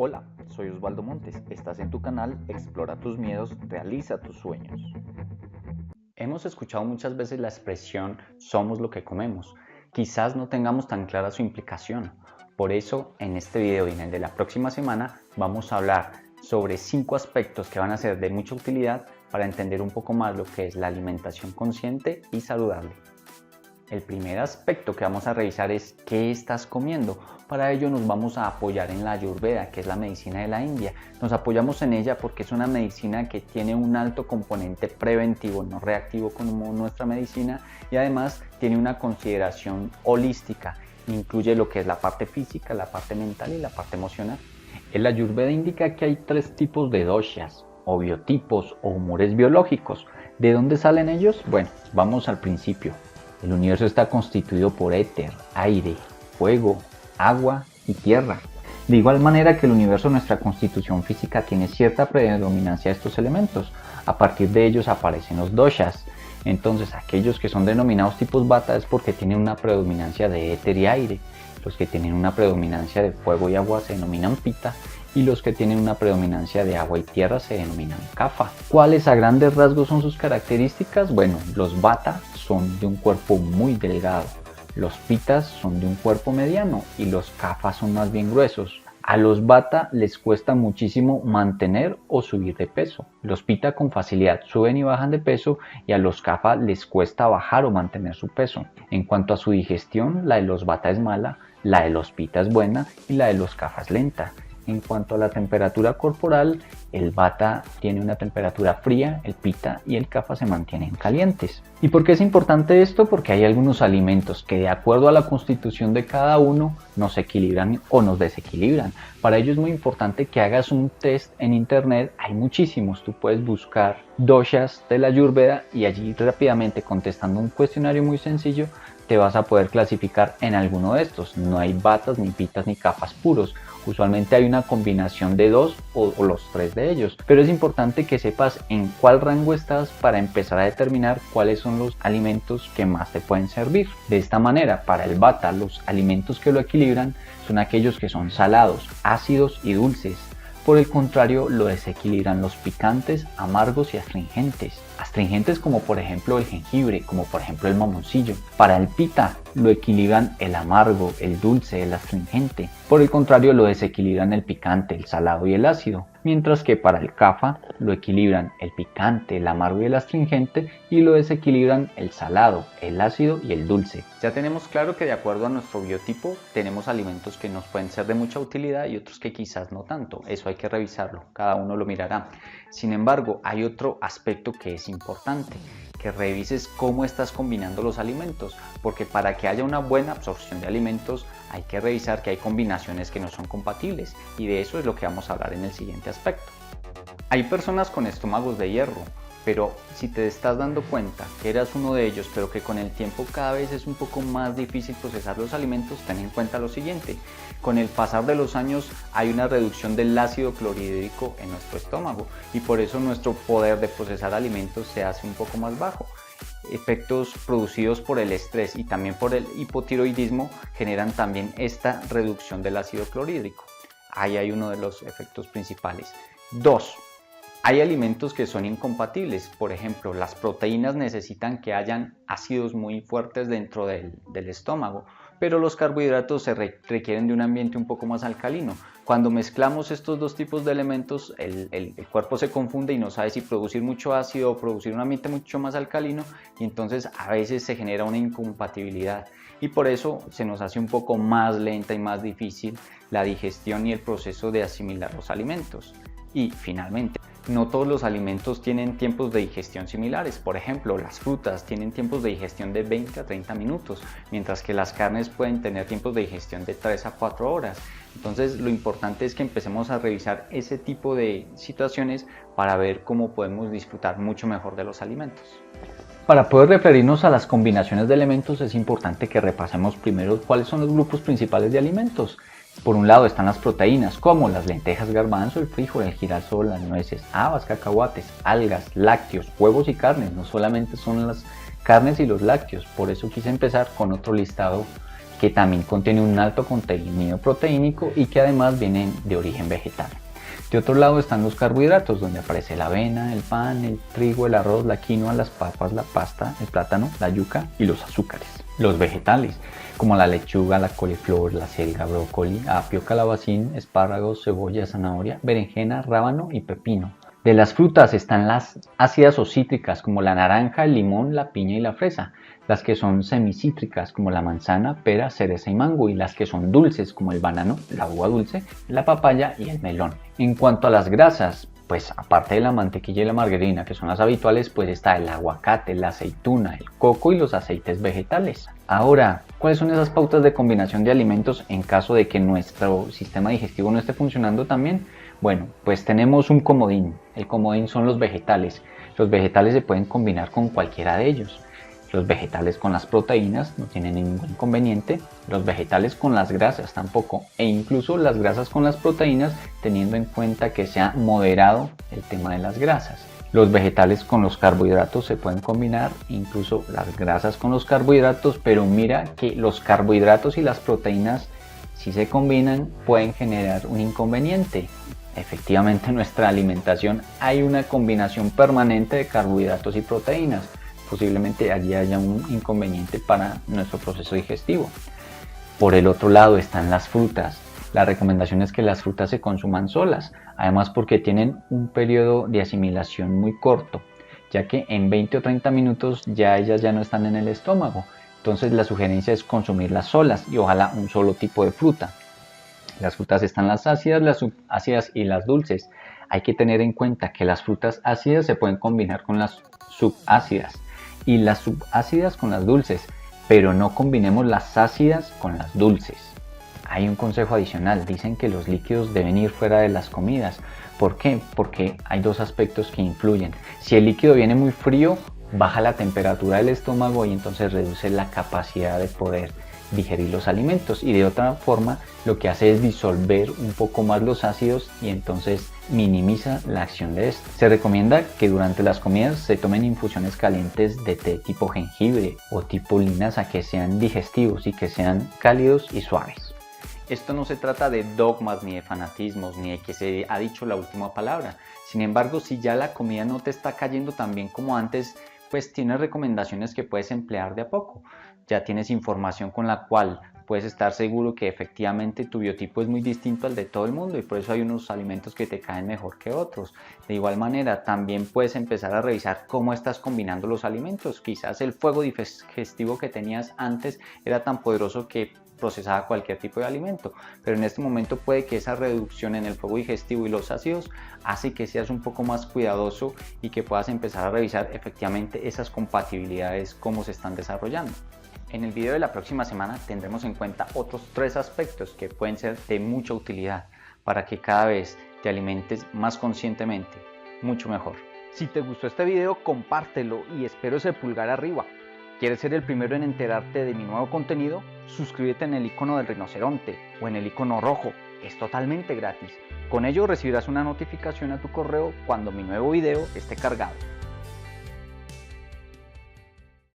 Hola, soy Osvaldo Montes. Estás en tu canal Explora tus miedos, realiza tus sueños. Hemos escuchado muchas veces la expresión somos lo que comemos. Quizás no tengamos tan clara su implicación. Por eso, en este video y en el de la próxima semana, vamos a hablar sobre 5 aspectos que van a ser de mucha utilidad para entender un poco más lo que es la alimentación consciente y saludable. El primer aspecto que vamos a revisar es ¿qué estás comiendo? Para ello nos vamos a apoyar en la Ayurveda, que es la medicina de la India. Nos apoyamos en ella porque es una medicina que tiene un alto componente preventivo, no reactivo como nuestra medicina, y además tiene una consideración holística. Incluye lo que es la parte física, la parte mental y la parte emocional. El Ayurveda indica que hay 3 tipos de doshas, o biotipos, o humores biológicos. ¿De dónde salen ellos? Bueno, vamos al principio. El universo está constituido por éter, aire, fuego, agua y tierra. De igual manera que el universo, nuestra constitución física tiene cierta predominancia de estos elementos. A partir de ellos aparecen los doshas. Entonces, aquellos que son denominados tipos vata es porque tienen una predominancia de éter y aire. Los que tienen una predominancia de fuego y agua se denominan pita. Y los que tienen una predominancia de agua y tierra se denominan kapha. ¿Cuáles a grandes rasgos son sus características? Bueno, los vata son de un cuerpo muy delgado, los pitas son de un cuerpo mediano y los kapha son más bien gruesos. A los vata les cuesta muchísimo mantener o subir de peso. Los pita con facilidad suben y bajan de peso y a los kapha les cuesta bajar o mantener su peso. En cuanto a su digestión, la de los vata es mala, la de los pita es buena y la de los kapha es lenta. En cuanto a la temperatura corporal, el vata tiene una temperatura fría, el pita y el kapha se mantienen calientes. ¿Y por qué es importante esto? Porque hay algunos alimentos que de acuerdo a la constitución de cada uno nos equilibran o nos desequilibran. Para ello es muy importante que hagas un test en internet, hay muchísimos, tú puedes buscar doshas de la Ayurveda y allí rápidamente contestando un cuestionario muy sencillo te vas a poder clasificar en alguno de estos. No hay vatas, ni pitas, ni kaphas puros. Usualmente hay una combinación de 2 o los 3 de ellos. Pero es importante que sepas en cuál rango estás para empezar a determinar cuáles son los alimentos que más te pueden servir. De esta manera, para el vata, los alimentos que lo equilibran son aquellos que son salados, ácidos y dulces. Por el contrario, lo desequilibran los picantes, amargos y astringentes. Astringentes como por ejemplo el jengibre, como por ejemplo el mamoncillo. Para el pita lo equilibran el amargo, el dulce, el astringente. Por el contrario, lo desequilibran el picante, el salado y el ácido. Mientras que para el kapha lo equilibran el picante, el amargo y el astringente y lo desequilibran el salado, el ácido y el dulce. Ya tenemos claro que de acuerdo a nuestro biotipo tenemos alimentos que nos pueden ser de mucha utilidad y otros que quizás no tanto. Eso hay que revisarlo, cada uno lo mirará. Sin embargo, hay otro aspecto que es importante, que revises cómo estás combinando los alimentos, porque para que haya una buena absorción de alimentos hay que revisar que hay combinaciones que no son compatibles y de eso es lo que vamos a hablar en el siguiente aspecto. Hay personas con estómagos de hierro, pero si te estás dando cuenta que eras uno de ellos, pero que con el tiempo cada vez es un poco más difícil procesar los alimentos, ten en cuenta lo siguiente. Con el pasar de los años hay una reducción del ácido clorhídrico en nuestro estómago y por eso nuestro poder de procesar alimentos se hace un poco más bajo. Efectos producidos por el estrés y también por el hipotiroidismo generan también esta reducción del ácido clorhídrico. Ahí hay uno de los efectos principales. 2. Hay alimentos que son incompatibles, por ejemplo, las proteínas necesitan que hayan ácidos muy fuertes dentro del estómago, pero los carbohidratos requieren de un ambiente un poco más alcalino. Cuando mezclamos estos dos tipos de elementos, el cuerpo se confunde y no sabe si producir mucho ácido o producir un ambiente mucho más alcalino y entonces a veces se genera una incompatibilidad y por eso se nos hace un poco más lenta y más difícil la digestión y el proceso de asimilar los alimentos. Y finalmente, no todos los alimentos tienen tiempos de digestión similares. Por ejemplo, las frutas tienen tiempos de digestión de 20 a 30 minutos, mientras que las carnes pueden tener tiempos de digestión de 3 a 4 horas. Entonces, lo importante es que empecemos a revisar ese tipo de situaciones para ver cómo podemos disfrutar mucho mejor de los alimentos. Para poder referirnos a las combinaciones de elementos es importante que repasemos primero cuáles son los grupos principales de alimentos. Por un lado están las proteínas como las lentejas, garbanzo, el frijol, el girasol, las nueces, habas, cacahuates, algas, lácteos, huevos y carnes. No solamente son las carnes y los lácteos, por eso quise empezar con otro listado que también contiene un alto contenido proteínico y que además vienen de origen vegetal. De otro lado están los carbohidratos, donde aparece la avena, el pan, el trigo, el arroz, la quinoa, las papas, la pasta, el plátano, la yuca y los azúcares. Los vegetales, como la lechuga, la coliflor, la selga, brócoli, apio, calabacín, espárragos, cebolla, zanahoria, berenjena, rábano y pepino. De las frutas están las ácidas o cítricas, como la naranja, el limón, la piña y la fresa. Las que son semicítricas, como la manzana, pera, cereza y mango. Y las que son dulces, como el banano, la uva dulce, la papaya y el melón. En cuanto a las grasas, pues aparte de la mantequilla y la margarina, que son las habituales, pues está el aguacate, la aceituna, el coco y los aceites vegetales. Ahora, ¿cuáles son esas pautas de combinación de alimentos en caso de que nuestro sistema digestivo no esté funcionando también? Bueno, pues tenemos un comodín. El comodín son los vegetales. Los vegetales se pueden combinar con cualquiera de ellos. Los vegetales con las proteínas no tienen ningún inconveniente, los vegetales con las grasas tampoco, e incluso las grasas con las proteínas, teniendo en cuenta que sea moderado el tema de las grasas. Los vegetales con los carbohidratos se pueden combinar, incluso las grasas con los carbohidratos, pero mira que los carbohidratos y las proteínas, si se combinan, pueden generar un inconveniente. Efectivamente, en nuestra alimentación hay una combinación permanente de carbohidratos y proteínas. Posiblemente allí haya un inconveniente para nuestro proceso digestivo. Por el otro lado están las frutas. La recomendación es que las frutas se consuman solas, además porque tienen un periodo de asimilación muy corto, ya que en 20 o 30 minutos ya ellas ya no están en el estómago. Entonces la sugerencia es consumirlas solas y ojalá un solo tipo de fruta. Las frutas están las ácidas, las subácidas y las dulces. Hay que tener en cuenta que las frutas ácidas se pueden combinar con las subácidas y las subácidas con las dulces, pero no combinemos las ácidas con las dulces. Hay un consejo adicional, dicen que los líquidos deben ir fuera de las comidas. ¿Por qué? Porque hay dos aspectos que influyen. Si el líquido viene muy frío, baja la temperatura del estómago y entonces reduce la capacidad de poder digerir los alimentos, y de otra forma lo que hace es disolver un poco más los ácidos y entonces minimiza la acción de esto. Se recomienda que durante las comidas se tomen infusiones calientes de té tipo jengibre o tipo linaza, que sean digestivos y que sean cálidos y suaves. Esto no se trata de dogmas ni de fanatismos ni de que se ha dicho la última palabra. Sin embargo, si ya la comida no te está cayendo tan bien como antes, pues tienes recomendaciones que puedes emplear de a poco. Ya tienes información con la cual puedes estar seguro que efectivamente tu biotipo es muy distinto al de todo el mundo y por eso hay unos alimentos que te caen mejor que otros. De igual manera, también puedes empezar a revisar cómo estás combinando los alimentos. Quizás el fuego digestivo que tenías antes era tan poderoso que procesaba cualquier tipo de alimento, pero en este momento puede que esa reducción en el fuego digestivo y los ácidos hace que seas un poco más cuidadoso y que puedas empezar a revisar efectivamente esas compatibilidades, cómo se están desarrollando. En el video de la próxima semana tendremos en cuenta otros 3 aspectos que pueden ser de mucha utilidad para que cada vez te alimentes más conscientemente, mucho mejor. Si te gustó este video, compártelo y espero ese pulgar arriba. ¿Quieres ser el primero en enterarte de mi nuevo contenido? Suscríbete en el icono del rinoceronte o en el icono rojo. Es totalmente gratis. Con ello recibirás una notificación a tu correo cuando mi nuevo video esté cargado.